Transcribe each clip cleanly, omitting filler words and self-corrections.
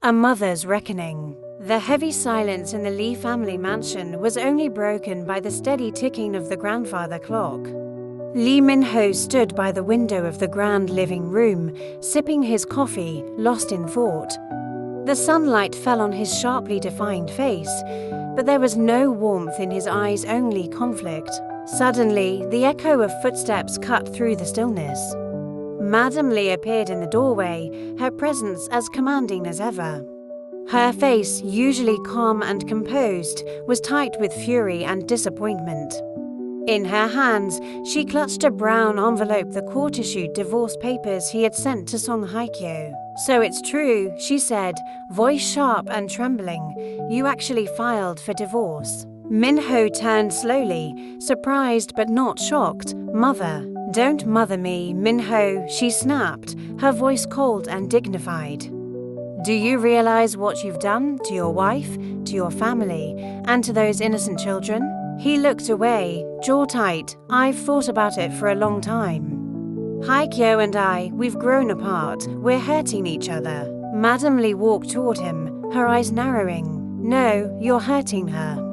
A mother's reckoning. The heavy silence in the Lee family mansion was only broken by the steady ticking of the grandfather clock. Lee Minho stood by the window of the grand living room, sipping his coffee, lost in thought. The sunlight fell on his sharply defined face, but there was no warmth in his eyes, only conflict. Suddenly, the echo of footsteps cut through the stillness. Madam Lee appeared in the doorway, her presence as commanding as ever. Her face, usually calm and composed, was tight with fury and disappointment. In her hands, she clutched a brown envelope, the court-issued divorce papers he had sent to Song Hye-kyo. "So it's true," she said, voice sharp and trembling. "You actually filed for divorce." Minho turned slowly, surprised but not shocked. "Mother, don't mother me, Minho," she snapped, her voice cold and dignified. "Do you realize what you've done to your wife, to your family, and to those innocent children?" He looked away, jaw tight. "I've thought about it for a long time. Hye-kyo and I, we've grown apart. We're hurting each other." Madam Lee walked toward him, her eyes narrowing. "No, you're hurting her.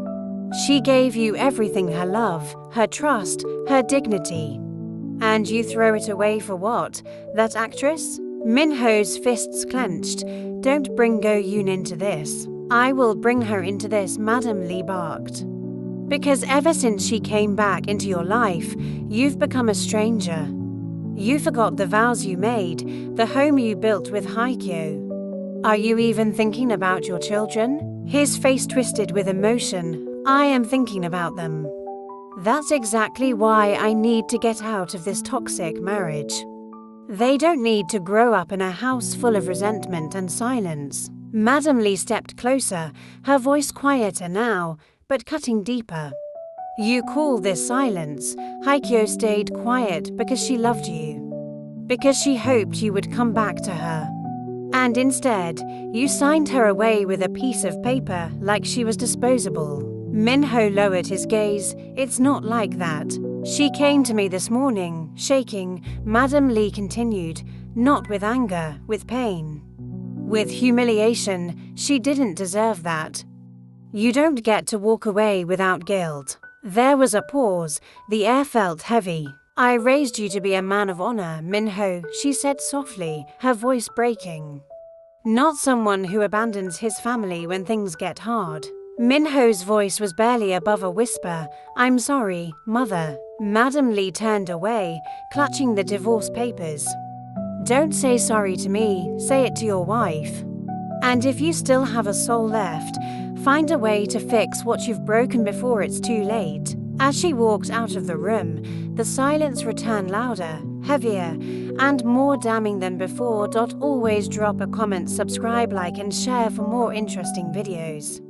She gave you everything, her love, her trust, her dignity. And you throw it away for what? That actress?" Minho's fists clenched. "Don't bring Go Yoon into this." "I will bring her into this," Madam Lee barked. "Because ever since she came back into your life, you've become a stranger. You forgot the vows you made, the home you built with Hye-kyo. Are you even thinking about your children?" His face twisted with emotion. "I am thinking about them. That's exactly why I need to get out of this toxic marriage. They don't need to grow up in a house full of resentment and silence." Madam Lee stepped closer, her voice quieter now, but cutting deeper. "You call this silence? Hye-kyo stayed quiet because she loved you, because she hoped you would come back to her. And instead, you signed her away with a piece of paper like she was disposable." Minho lowered his gaze. "It's not like that. She came to me this morning, shaking," Madam Lee continued, "not with anger, with pain. With humiliation. She didn't deserve that. You don't get to walk away without guilt." There was a pause. The air felt heavy. "I raised you to be a man of honor, Minho," she said softly, her voice breaking. "Not someone who abandons his family when things get hard." Minho's voice was barely above a whisper. "I'm sorry, Mother." Madam Lee turned away, clutching the divorce papers. "Don't say sorry to me, say it to your wife. And if you still have a soul left, find a way to fix what you've broken before it's too late." As she walked out of the room, the silence returned louder, heavier, and more damning than before. Always drop a comment, subscribe, like, and share for more interesting videos.